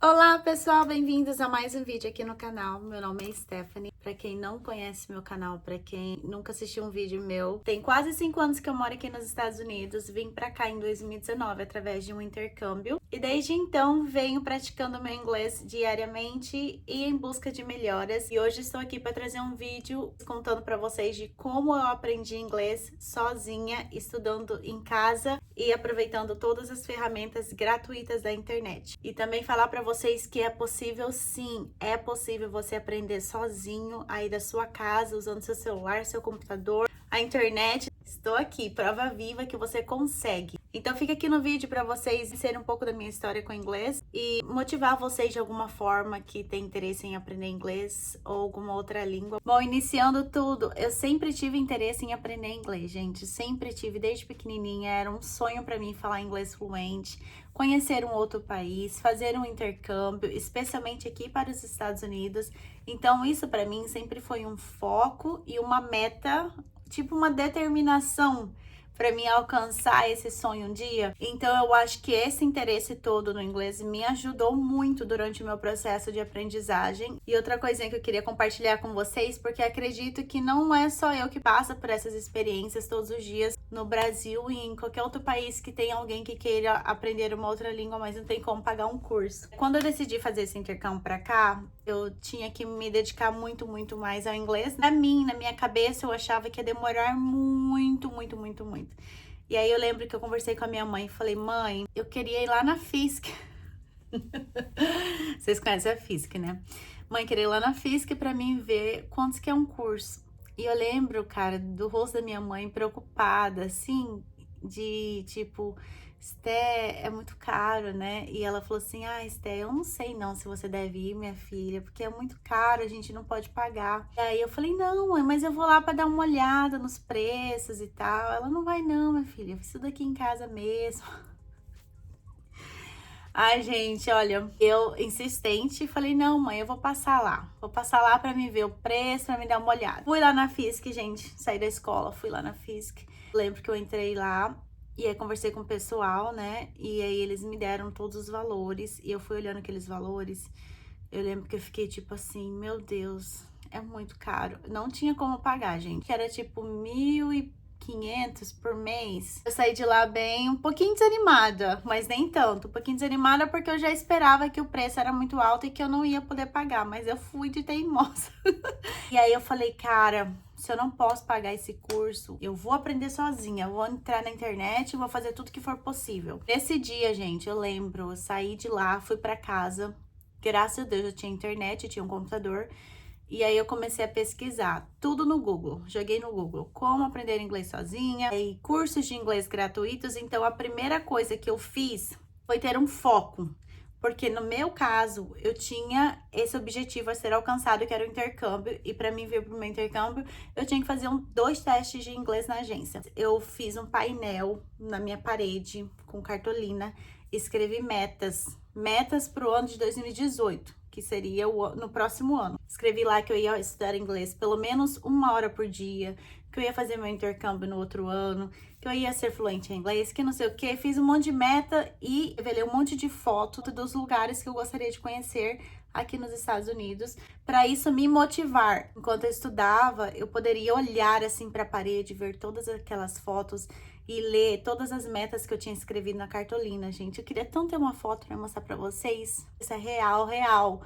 Olá pessoal, bem-vindos a mais um vídeo aqui no canal. Meu nome é Stephanie. Pra quem não conhece meu canal, pra quem nunca assistiu um vídeo meu, tem quase 5 anos que eu moro aqui nos Estados Unidos. Vim pra cá em 2019 através de um intercâmbio e desde então venho praticando meu inglês diariamente e em busca de melhoras. E hoje estou aqui para trazer um vídeo contando pra vocês de como eu aprendi inglês sozinha, estudando em casa e aproveitando todas as ferramentas gratuitas da internet. E também falar para vocês que é possível, sim, é possível você aprender sozinho aí da sua casa, usando seu celular, seu computador, a internet. Estou aqui, prova viva que você consegue. Então fica aqui no vídeo para vocês conhecerem um pouco da minha história com inglês e motivar vocês de alguma forma que tem interesse em aprender inglês ou alguma outra língua. Bom, iniciando tudo, eu sempre tive interesse em aprender inglês, gente. Sempre tive, desde pequenininha, era um sonho para mim falar inglês fluente, conhecer um outro país, fazer um intercâmbio, especialmente aqui para os Estados Unidos. Então isso para mim sempre foi um foco e uma meta, tipo uma determinação para mim alcançar esse sonho um dia. Então eu acho que esse interesse todo no inglês me ajudou muito durante o meu processo de aprendizagem. E outra coisinha que eu queria compartilhar com vocês, porque acredito que não é só eu que passa por essas experiências todos os dias no Brasil e em qualquer outro país que tenha alguém que queira aprender uma outra língua, mas não tem como pagar um curso. Quando eu decidi fazer esse intercâmbio para cá, eu tinha que me dedicar muito mais ao inglês. Na minha cabeça, eu achava que ia demorar muito. E aí eu lembro que eu conversei com a minha mãe e falei, mãe, eu queria ir lá na FISC. Vocês conhecem a FISC, né? Mãe, queria ir lá na FISC pra mim ver quantos que é um curso. E eu lembro, cara, do rosto da minha mãe preocupada, assim, de tipo, Esté, é muito caro, né? E ela falou assim, Esté, eu não sei não se você deve ir, minha filha, porque é muito caro, a gente não pode pagar. E aí eu falei, não, mãe, mas eu vou lá pra dar uma olhada nos preços e tal. Ela, não vai não, minha filha, estuda aqui em casa mesmo. Ai, gente, olha, eu insistente falei, não, mãe, eu vou passar lá. Vou passar lá pra me ver o preço, pra me dar uma olhada. Fui lá na FISC, gente, saí da escola, fui lá na FISC. Lembro que eu entrei lá e aí conversei com o pessoal, né? E aí eles me deram todos os valores e eu fui olhando aqueles valores. Eu lembro que eu fiquei tipo assim, meu Deus, é muito caro. Não tinha como pagar, gente. Era tipo 1.500 por mês. Eu saí de lá bem, um pouquinho desanimada, mas nem tanto. Um pouquinho desanimada porque eu já esperava que o preço era muito alto e que eu não ia poder pagar, mas eu fui de teimosa. E aí eu falei, cara, se eu não posso pagar esse curso, eu vou aprender sozinha, eu vou entrar na internet e vou fazer tudo que for possível. Nesse dia, gente, eu lembro, eu saí de lá, fui pra casa, graças a Deus eu tinha internet, eu tinha um computador. E aí eu comecei a pesquisar tudo no Google. Joguei no Google como aprender inglês sozinha e cursos de inglês gratuitos. Então a primeira coisa que eu fiz foi ter um foco. Porque no meu caso, eu tinha esse objetivo a ser alcançado, que era o intercâmbio. E para mim vir para o meu intercâmbio, eu tinha que fazer 2 testes de inglês na agência. Eu fiz um painel na minha parede com cartolina, escrevi metas para o ano de 2018. Que seria no próximo ano. Escrevi lá que eu ia estudar inglês pelo menos 1 hora por dia, que eu ia fazer meu intercâmbio no outro ano, que eu ia ser fluente em inglês, que não sei o que. Fiz um monte de meta e revelei um monte de foto dos lugares que eu gostaria de conhecer aqui nos Estados Unidos, para isso me motivar. Enquanto eu estudava, eu poderia olhar assim para a parede, ver todas aquelas fotos e ler todas as metas que eu tinha escrevido na cartolina, gente. Eu queria tanto ter uma foto para mostrar para vocês. Isso é real.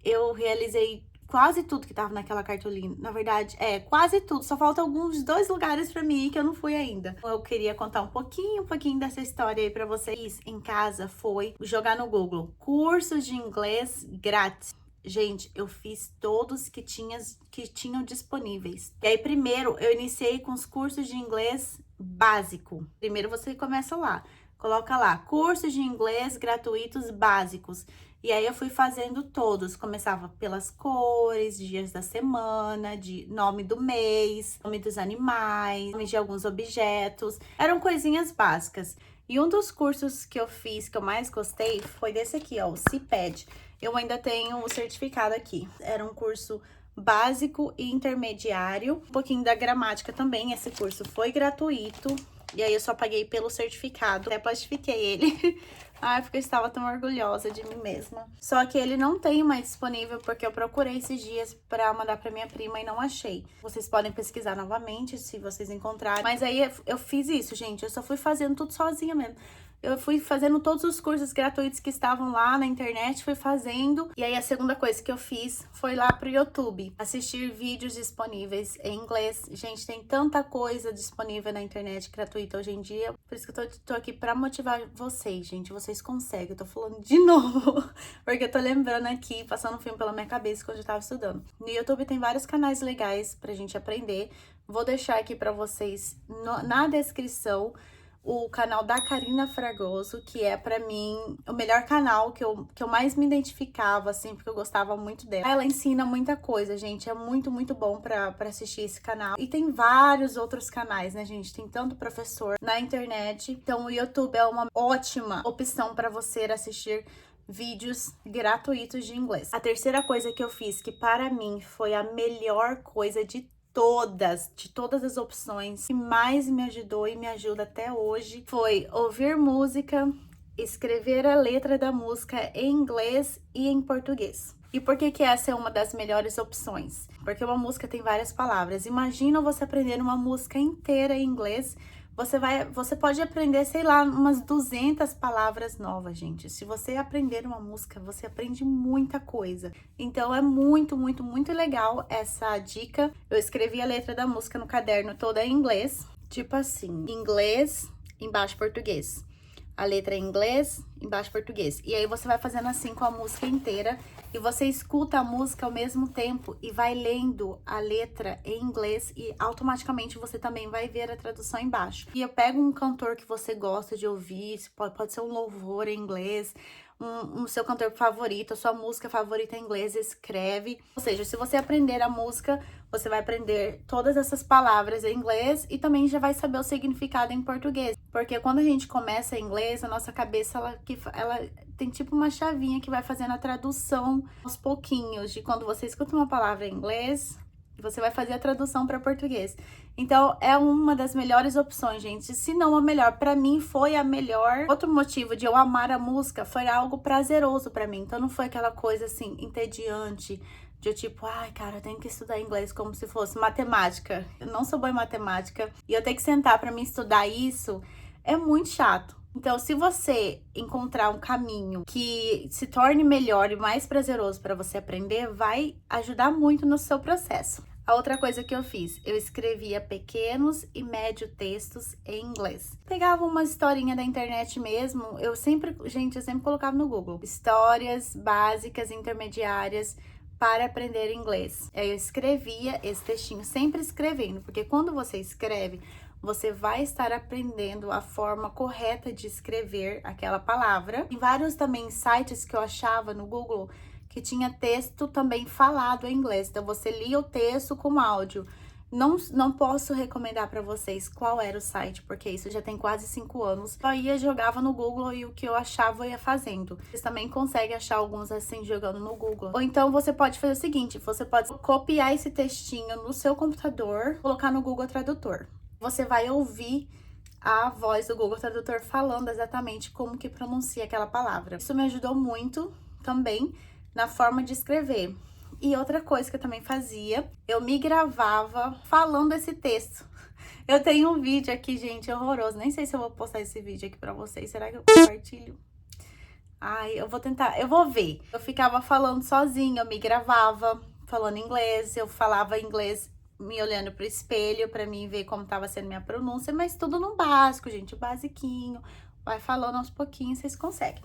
Eu realizei quase tudo que tava naquela cartolina. Na verdade, quase tudo. Só falta alguns 2 lugares para mim ir que eu não fui ainda. Eu queria contar um pouquinho dessa história aí para vocês. Em casa foi jogar no Google cursos de inglês grátis. Gente, eu fiz todos que tinham disponíveis. E aí, primeiro, eu iniciei com os cursos de inglês básico. Primeiro, você começa lá. Coloca lá, cursos de inglês gratuitos básicos. E aí, eu fui fazendo todos. Começava pelas cores, dias da semana, de nome do mês, nome dos animais, nome de alguns objetos. Eram coisinhas básicas. E um dos cursos que eu fiz, que eu mais gostei, foi desse aqui, ó, o CPED. Eu ainda tenho o certificado aqui. Era um curso básico e intermediário. Um pouquinho da gramática também. Esse curso foi gratuito. E aí eu só paguei pelo certificado, até plastifiquei ele. Ai, porque eu estava tão orgulhosa de mim mesma. Só que ele não tem mais disponível, porque eu procurei esses dias pra mandar pra minha prima e não achei. Vocês podem pesquisar novamente, se vocês encontrarem. Mas aí eu fiz isso, gente. Eu só fui fazendo tudo sozinha mesmo. Eu fui fazendo todos os cursos gratuitos que estavam lá na internet, fui fazendo. E aí a segunda coisa que eu fiz foi lá pro YouTube, assistir vídeos disponíveis em inglês. Gente, tem tanta coisa disponível na internet gratuita hoje em dia. Por isso que eu tô aqui pra motivar vocês, gente. Vocês conseguem. Eu tô falando de novo, porque eu tô lembrando aqui, passando um filme pela minha cabeça quando eu tava estudando. No YouTube tem vários canais legais pra gente aprender. Vou deixar aqui pra vocês na descrição o canal da Karina Fragoso, que é pra mim o melhor canal que eu mais me identificava, assim, porque eu gostava muito dela. Ela ensina muita coisa, gente, é muito, muito bom pra assistir esse canal. E tem vários outros canais, né, gente? Tem tanto professor na internet. Então o YouTube é uma ótima opção pra você assistir vídeos gratuitos de inglês. A terceira coisa que eu fiz, que para mim foi a melhor coisa de todas as opções, que mais me ajudou e me ajuda até hoje, foi ouvir música, escrever a letra da música em inglês e em português. E por que essa é uma das melhores opções? Porque uma música tem várias palavras. Imagina você aprender uma música inteira em inglês. Você pode aprender, sei lá, umas 200 palavras novas, gente. Se você aprender uma música, você aprende muita coisa. Então, é muito, muito, muito legal essa dica. Eu escrevi a letra da música no caderno toda em inglês. Tipo assim, inglês, embaixo português. A letra em inglês, embaixo português. E aí você vai fazendo assim com a música inteira. E você escuta a música ao mesmo tempo e vai lendo a letra em inglês e automaticamente você também vai ver a tradução embaixo. E eu pego um cantor que você gosta de ouvir, pode ser um louvor em inglês, um seu cantor favorito, a sua música favorita em inglês, escreve. Ou seja, se você aprender a música, você vai aprender todas essas palavras em inglês e também já vai saber o significado em português. Porque quando a gente começa em inglês, a nossa cabeça, ela tem tipo uma chavinha que vai fazendo a tradução aos pouquinhos, de quando você escuta uma palavra em inglês, você vai fazer a tradução para português. Então, é uma das melhores opções, gente. Se não a melhor, para mim foi a melhor. Outro motivo de eu amar a música foi algo prazeroso para mim. Então, não foi aquela coisa assim, entediante, de eu tipo, ai, cara, eu tenho que estudar inglês como se fosse matemática. Eu não sou boa em matemática e eu tenho que sentar para mim estudar isso, é muito chato. Então, se você encontrar um caminho que se torne melhor e mais prazeroso para você aprender, vai ajudar muito no seu processo. A outra coisa que eu fiz, eu escrevia pequenos e médio textos em inglês. Pegava uma historinha da internet mesmo, eu sempre colocava no Google. Histórias básicas, intermediárias, para aprender inglês. Aí eu escrevia esse textinho, sempre escrevendo, porque quando você escreve, você vai estar aprendendo a forma correta de escrever aquela palavra. Tem vários também sites que eu achava no Google que tinha texto também falado em inglês. Então, você lia o texto com áudio. Não posso recomendar para vocês qual era o site, porque isso já tem quase 5 anos. Eu ia, jogava no Google e o que eu achava eu ia fazendo. Vocês também conseguem achar alguns assim jogando no Google. Ou então você pode fazer o seguinte, você pode copiar esse textinho no seu computador, colocar no Google Tradutor. Você vai ouvir a voz do Google Tradutor falando exatamente como que pronuncia aquela palavra. Isso me ajudou muito também na forma de escrever. E outra coisa que eu também fazia, eu me gravava falando esse texto. Eu tenho um vídeo aqui, gente, horroroso. Nem sei se eu vou postar esse vídeo aqui pra vocês. Será que eu compartilho? Ai, eu vou tentar, eu vou ver. Eu ficava falando sozinha, eu me gravava falando inglês, eu falava inglês me olhando pro espelho pra mim ver como tava sendo minha pronúncia, mas tudo no básico, gente, o basiquinho. Vai falando aos pouquinhos, vocês conseguem.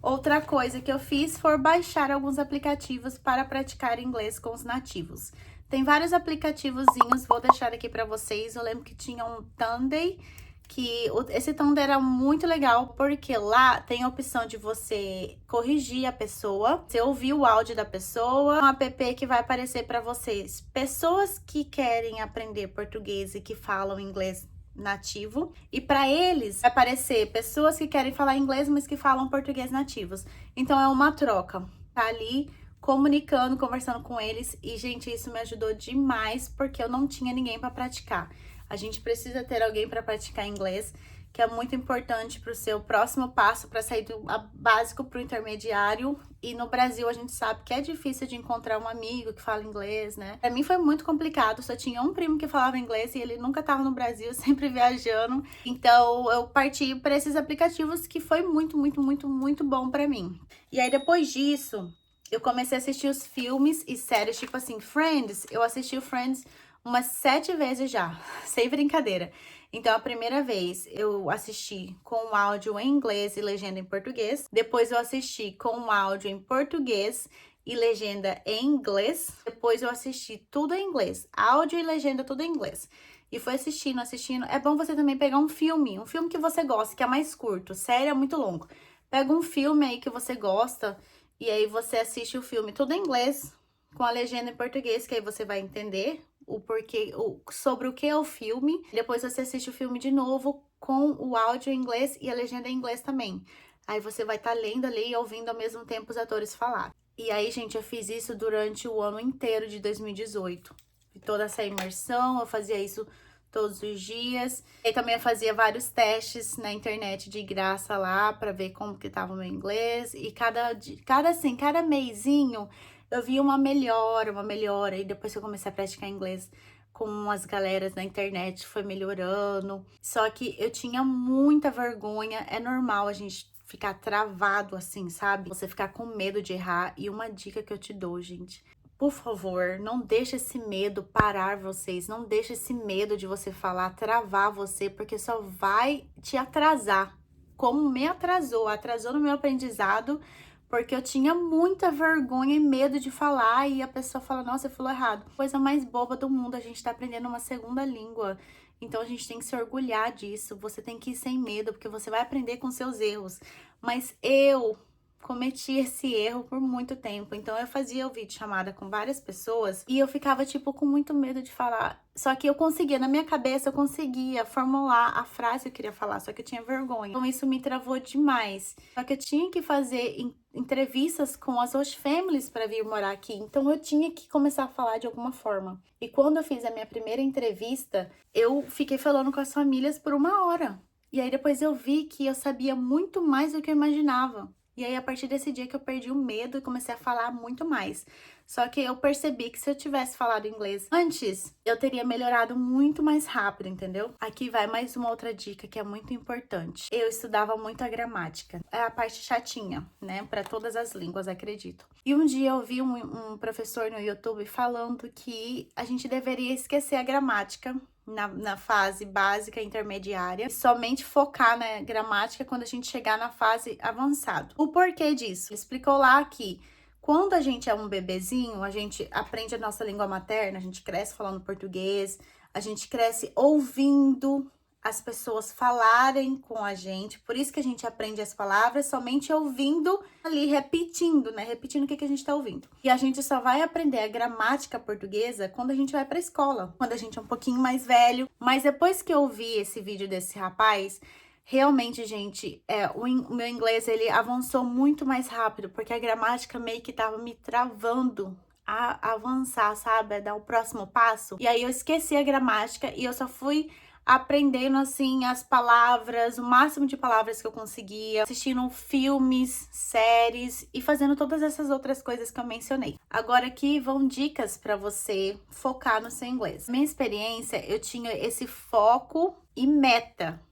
Outra coisa que eu fiz foi baixar alguns aplicativos para praticar inglês com os nativos. Tem vários aplicativozinhos, vou deixar aqui pra vocês. Eu lembro que tinha um Tunday, que esse Tunday era muito legal, porque lá tem a opção de você corrigir a pessoa, você ouvir o áudio da pessoa, um app que vai aparecer pra vocês. Pessoas que querem aprender português e que falam inglês nativo, e para eles vai aparecer pessoas que querem falar inglês, mas que falam português nativos. Então é uma troca, tá ali comunicando, conversando com eles. E gente, isso me ajudou demais, porque eu não tinha ninguém para praticar. A gente precisa ter alguém para praticar inglês, que é muito importante para o seu próximo passo, para sair do básico para o intermediário. E no Brasil a gente sabe que é difícil de encontrar um amigo que fala inglês, né? Para mim foi muito complicado, só tinha um primo que falava inglês e ele nunca estava no Brasil, sempre viajando. Então eu parti para esses aplicativos que foi muito, muito, muito, muito bom para mim. E aí depois disso, eu comecei a assistir os filmes e séries, tipo assim, Friends. Eu assisti o Friends umas 7 vezes já, sem brincadeira. Então, a primeira vez eu assisti com o áudio em inglês e legenda em português. Depois eu assisti com o áudio em português e legenda em inglês. Depois eu assisti tudo em inglês, áudio e legenda tudo em inglês. E foi assistindo, assistindo. É bom você também pegar um filme que você gosta, que é mais curto. Série é muito longo. Pega um filme aí que você gosta e aí você assiste o filme tudo em inglês, com a legenda em português, que aí você vai entender o porquê, sobre o que é o filme. Depois você assiste o filme de novo com o áudio em inglês e a legenda em inglês também. Aí você vai estar lendo ali e ouvindo ao mesmo tempo os atores falar. E aí, gente, eu fiz isso durante o ano inteiro de 2018. E toda essa imersão, eu fazia isso todos os dias. E também eu fazia vários testes na internet de graça lá para ver como que tava o meu inglês. E cada mesinho eu vi uma melhora. E depois que eu comecei a praticar inglês com as galeras na internet, foi melhorando. Só que eu tinha muita vergonha. É normal a gente ficar travado assim, sabe? Você ficar com medo de errar. E uma dica que eu te dou, gente: por favor, não deixe esse medo parar vocês. Não deixe esse medo de você falar travar você, porque só vai te atrasar. Como me atrasou no meu aprendizado, porque eu tinha muita vergonha e medo de falar e a pessoa fala, nossa, você falou errado. Coisa mais boba do mundo, a gente tá aprendendo uma segunda língua. Então a gente tem que se orgulhar disso. Você tem que ir sem medo, porque você vai aprender com seus erros. Mas eu cometi esse erro por muito tempo. Então eu fazia o vídeo chamada com várias pessoas e eu ficava tipo com muito medo de falar. Só que eu conseguia, na minha cabeça eu conseguia formular a frase que eu queria falar, só que eu tinha vergonha. Então isso me travou demais. Só que eu tinha que fazer entrevistas com as host families para vir morar aqui. Então eu tinha que começar a falar de alguma forma. E quando eu fiz a minha primeira entrevista, eu fiquei falando com as famílias por 1 hora. E aí depois eu vi que eu sabia muito mais do que eu imaginava. E aí, a partir desse dia que eu perdi o medo e comecei a falar muito mais. Só que eu percebi que se eu tivesse falado inglês antes, eu teria melhorado muito mais rápido, entendeu? Aqui vai mais uma outra dica que é muito importante. Eu estudava muito a gramática. É a parte chatinha, né? Para todas as línguas, acredito. E um dia eu vi um professor no YouTube falando que a gente deveria esquecer a gramática na fase básica, intermediária, e somente focar na gramática quando a gente chegar na fase avançada. O porquê disso? Ele explicou lá que quando a gente é um bebezinho, a gente aprende a nossa língua materna, a gente cresce falando português, a gente cresce ouvindo as pessoas falarem com a gente, por isso que a gente aprende as palavras somente ouvindo ali, repetindo, né? Repetindo o que a gente tá ouvindo. E a gente só vai aprender a gramática portuguesa quando a gente vai pra escola, quando a gente é um pouquinho mais velho. Mas depois que eu vi esse vídeo desse rapaz, realmente, gente, o meu inglês, ele avançou muito mais rápido, porque a gramática meio que tava me travando a avançar, sabe? A dar o próximo passo. E aí eu esqueci a gramática e eu só fui aprendendo, assim, as palavras, o máximo de palavras que eu conseguia, assistindo filmes, séries e fazendo todas essas outras coisas que eu mencionei. Agora aqui vão dicas para você focar no seu inglês. Minha experiência, eu tinha esse foco e meta,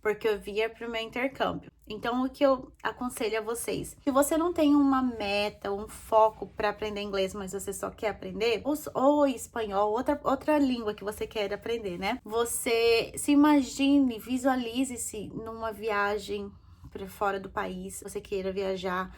porque eu via para o meu intercâmbio. Então, o que eu aconselho a vocês? Se você não tem uma meta, um foco para aprender inglês, mas você só quer aprender, ou espanhol, outra língua que você quer aprender, né? Você se imagine, visualize-se numa viagem para fora do país, se você queira viajar.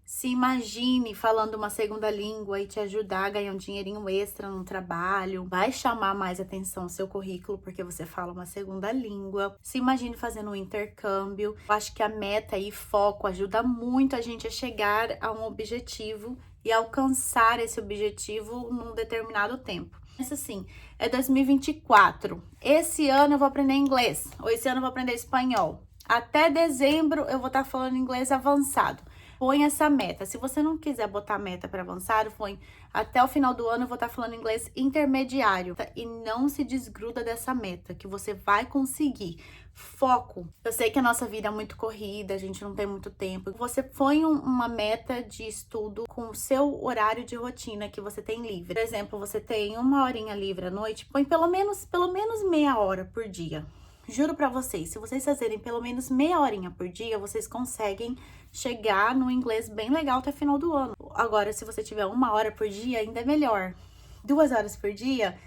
Se imagine falando uma segunda língua e te ajudar a ganhar um dinheirinho extra no trabalho. Vai chamar mais atenção o seu currículo porque você fala uma segunda língua. Se imagine fazendo um intercâmbio. Eu acho que a meta e foco ajuda muito a gente a chegar a um objetivo e alcançar esse objetivo num determinado tempo. Mas assim, é 2024. Esse ano eu vou aprender inglês, ou esse ano eu vou aprender espanhol. Até dezembro eu vou estar falando inglês avançado. Põe essa meta. Se você não quiser botar meta para avançado, põe até o final do ano eu vou estar falando inglês intermediário. E não se desgruda dessa meta, que você vai conseguir. Foco. Eu sei que a nossa vida é muito corrida, a gente não tem muito tempo. Você põe uma meta de estudo com o seu horário de rotina que você tem livre. Por exemplo, você tem 1 horinha livre à noite, põe pelo menos meia hora por dia. Juro pra vocês, se vocês fazerem pelo menos meia horinha por dia, vocês conseguem chegar no inglês bem legal até final do ano. Agora, se você tiver 1 hora por dia, ainda é melhor. 2 horas por dia,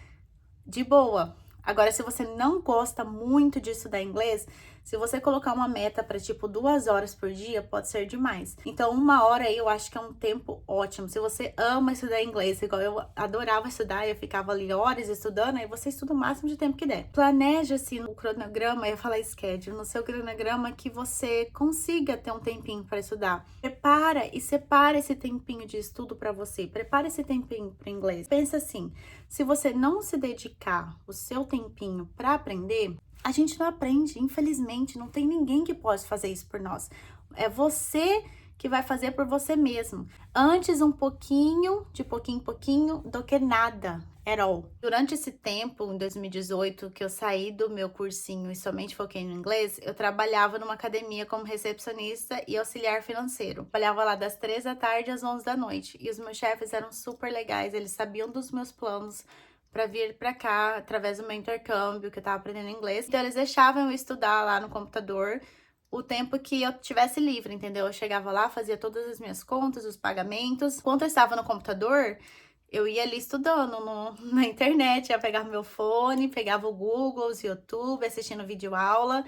de boa. Agora, se você não gosta muito de estudar inglês, se você colocar uma meta para tipo 2 horas por dia, pode ser demais. Então, 1 hora aí eu acho que é um tempo ótimo. Se você ama estudar inglês, igual eu adorava estudar, eu ficava ali horas estudando, aí você estuda o máximo de tempo que der. Planeja assim no cronograma, eu ia falar schedule, no seu cronograma que você consiga ter um tempinho para estudar. Prepara e separa esse tempinho de estudo para você. Prepara esse tempinho para inglês. Pensa assim, se você não se dedicar o seu tempinho para aprender, a gente não aprende, infelizmente, não tem ninguém que pode fazer isso por nós. É você que vai fazer por você mesmo. Antes um pouquinho, de pouquinho em pouquinho, do que nada at all. Durante esse tempo, em 2018, que eu saí do meu cursinho e somente foquei no inglês, eu trabalhava numa academia como recepcionista e auxiliar financeiro. Trabalhava lá das 3 da tarde às 11 da noite. E os meus chefes eram super legais, eles sabiam dos meus planos para vir para cá através do meu intercâmbio, que eu tava aprendendo inglês. Então eles deixavam eu estudar lá no computador o tempo que eu tivesse livre, entendeu? Eu chegava lá, fazia todas as minhas contas, os pagamentos. Enquanto eu estava no computador, eu ia ali estudando na internet, ia pegar meu fone, pegava o Google, o YouTube, assistindo videoaula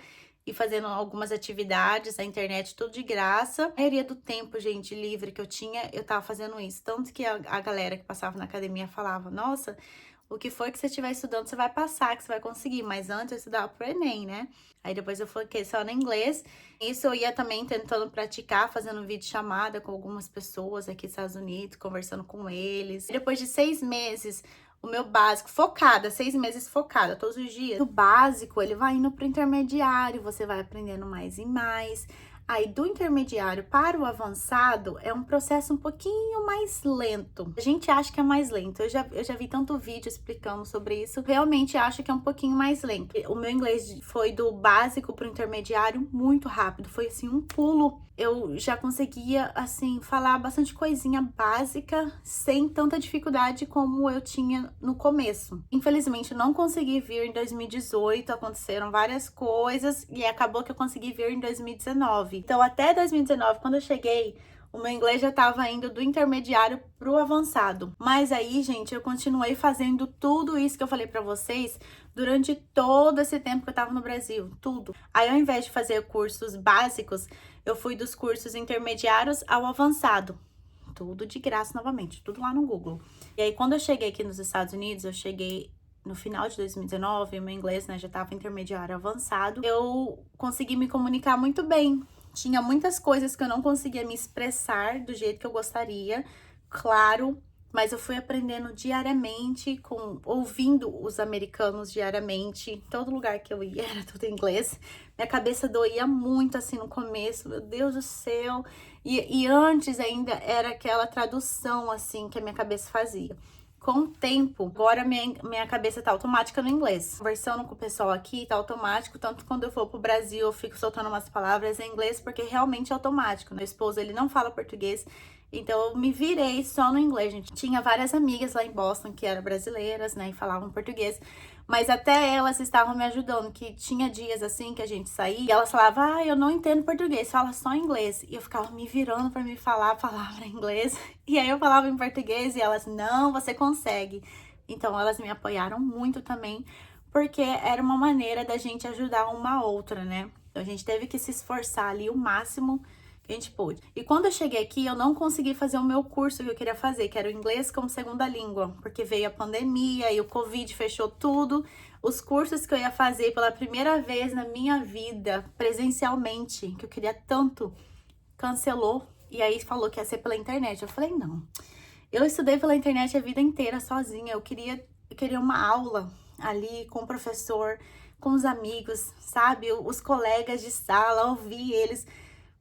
e fazendo algumas atividades na internet, tudo de graça. A maioria do tempo, gente, livre que eu tinha, eu tava fazendo isso. Tanto que a galera que passava na academia falava, nossa, o que for que você estiver estudando, você vai passar, que você vai conseguir. Mas antes eu estudava pro Enem, né? Aí depois eu foquei só no inglês. Isso eu ia também tentando praticar, fazendo videochamada com algumas pessoas aqui nos Estados Unidos, conversando com eles. E depois de 6 meses, o meu básico, focada, 6 meses focada, todos os dias. O básico, ele vai indo pro intermediário, você vai aprendendo mais e mais. Aí, do intermediário para o avançado, é um processo um pouquinho mais lento. A gente acha que é mais lento. Eu já vi tanto vídeo explicando sobre isso. Realmente acho que é um pouquinho mais lento. O meu inglês foi do básico para o intermediário muito rápido. Foi, assim, um pulo. Eu já conseguia, assim, falar bastante coisinha básica sem tanta dificuldade como eu tinha no começo. Infelizmente, eu não consegui vir em 2018. Aconteceram várias coisas e acabou que eu consegui vir em 2019. Então, até 2019, quando eu cheguei, o meu inglês já estava indo do intermediário pro avançado. Mas aí, gente, eu continuei fazendo tudo isso que eu falei pra vocês durante todo esse tempo que eu tava no Brasil, tudo. Aí, ao invés de fazer cursos básicos, eu fui dos cursos intermediários ao avançado. Tudo de graça novamente, tudo lá no Google. E aí, quando eu cheguei aqui nos Estados Unidos, eu cheguei no final de 2019, o meu inglês, né, já tava intermediário avançado. Eu consegui me comunicar muito bem. Tinha muitas coisas que eu não conseguia me expressar do jeito que eu gostaria, claro, mas eu fui aprendendo diariamente, ouvindo os americanos diariamente. Todo lugar que eu ia era tudo em inglês. Minha cabeça doía muito assim no começo, meu Deus do céu. E antes ainda era aquela tradução assim que a minha cabeça fazia. Com o tempo, agora minha cabeça tá automática no inglês. Conversando com o pessoal aqui, tá automático. Tanto quando eu for pro Brasil, eu fico soltando umas palavras em inglês, porque realmente é automático. Meu esposo, ele não fala português, então eu me virei só no inglês, gente. Tinha várias amigas lá em Boston que eram brasileiras, né, e falavam português. Mas até elas estavam me ajudando, que tinha dias assim que a gente saía e elas falavam, eu não entendo português, fala só inglês. E eu ficava me virando pra me falar a palavra em inglês. E aí eu falava em português e elas, não, você consegue. Então elas me apoiaram muito também, porque era uma maneira da gente ajudar uma a outra, né? Então a gente teve que se esforçar ali o máximo que a gente pôde. E quando eu cheguei aqui, eu não consegui fazer o meu curso que eu queria fazer, que era o inglês como segunda língua, porque veio a pandemia e o Covid fechou tudo. Os cursos que eu ia fazer pela primeira vez na minha vida, presencialmente, que eu queria tanto, cancelou. E aí falou que ia ser pela internet. Eu falei, não. Eu estudei pela internet a vida inteira sozinha. Eu queria uma aula ali com o professor, com os amigos, sabe? Os colegas de sala, ouvir eles.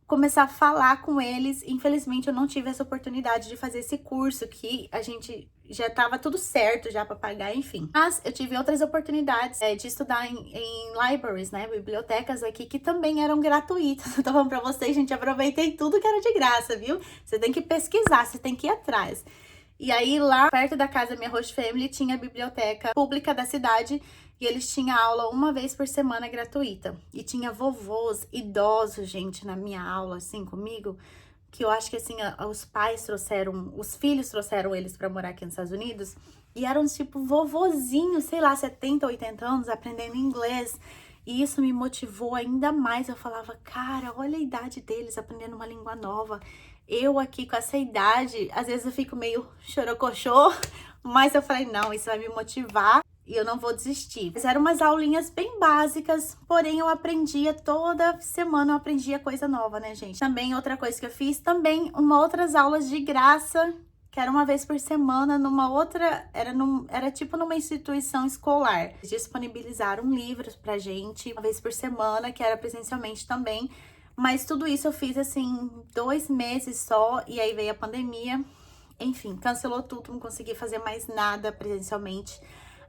começar a falar com eles. Infelizmente, eu não tive essa oportunidade de fazer esse curso, que a gente já tava tudo certo já para pagar, enfim. Mas eu tive outras oportunidades de estudar em libraries, né, bibliotecas aqui, que também eram gratuitas. Eu tô falando pra vocês, gente, aproveitei tudo que era de graça, viu? Você tem que pesquisar, você tem que ir atrás. E aí, lá perto da casa da minha host family, tinha a biblioteca pública da cidade, e eles tinham aula uma vez por semana gratuita. E tinha vovôs, idosos, gente, na minha aula, assim, comigo, que eu acho que, assim, os pais trouxeram, os filhos trouxeram eles pra morar aqui nos Estados Unidos, e eram, tipo, vovozinhos, sei lá, 70, 80 anos, aprendendo inglês. E isso me motivou ainda mais. Eu falava, cara, olha a idade deles, aprendendo uma língua nova. Eu aqui com essa idade, às vezes eu fico meio chorocochô, mas eu falei, não, isso vai me motivar e eu não vou desistir. Mas eram umas aulinhas bem básicas, porém eu aprendia toda semana, eu aprendia coisa nova, né, gente? Também outra coisa que eu fiz, também outras aulas de graça, que era uma vez por semana, numa outra, era tipo numa instituição escolar. Eles disponibilizaram livros pra gente, uma vez por semana, que era presencialmente também. Mas tudo isso eu fiz, assim, 2 meses só, e aí veio a pandemia. Enfim, cancelou tudo, não consegui fazer mais nada presencialmente.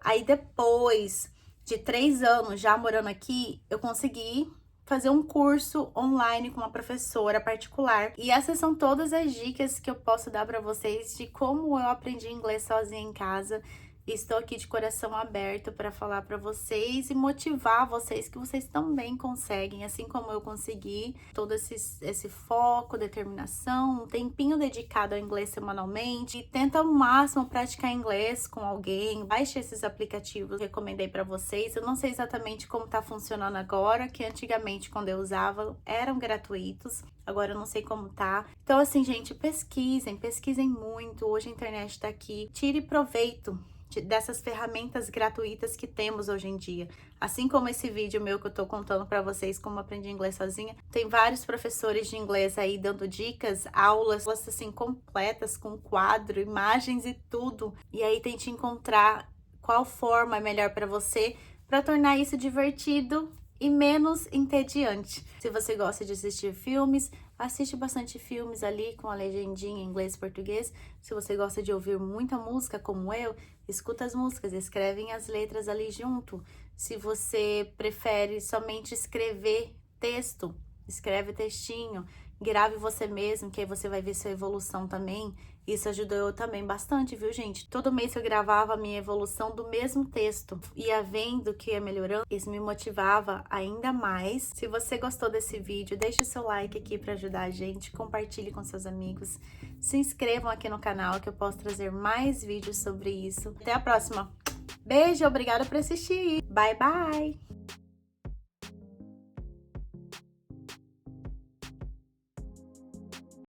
Aí depois de 3 anos já morando aqui, eu consegui fazer um curso online com uma professora particular. E essas são todas as dicas que eu posso dar para vocês de como eu aprendi inglês sozinha em casa. Estou aqui de coração aberto para falar para vocês e motivar vocês que vocês também conseguem, assim como eu consegui. Todo esse foco, determinação, um tempinho dedicado ao inglês semanalmente. E tenta ao máximo praticar inglês com alguém. Baixe esses aplicativos que eu recomendei para vocês. Eu não sei exatamente como tá funcionando agora, que antigamente quando eu usava eram gratuitos. Agora eu não sei como tá. Então assim, gente, pesquisem muito. Hoje a internet tá aqui. Tire proveito dessas ferramentas gratuitas que temos hoje em dia. Assim como esse vídeo meu que eu tô contando pra vocês como aprendi inglês sozinha, tem vários professores de inglês aí dando dicas, aulas assim completas, com quadro, imagens e tudo. E aí tente encontrar qual forma é melhor pra você, pra tornar isso divertido e menos entediante. Se você gosta de assistir filmes, assiste bastante filmes ali com a legendinha em inglês e português. Se você gosta de ouvir muita música como eu, escuta as músicas, escrevem as letras ali junto. Se você prefere somente escrever texto, escreve textinho, grave você mesmo, que aí você vai ver sua evolução também. Isso ajudou eu também bastante, viu, gente? Todo mês eu gravava a minha evolução do mesmo texto. Ia vendo que ia melhorando. Isso me motivava ainda mais. Se você gostou desse vídeo, deixe o seu like aqui para ajudar a gente. Compartilhe com seus amigos. Se inscrevam aqui no canal que eu posso trazer mais vídeos sobre isso. Até a próxima. Beijo, obrigada por assistir. Bye, bye!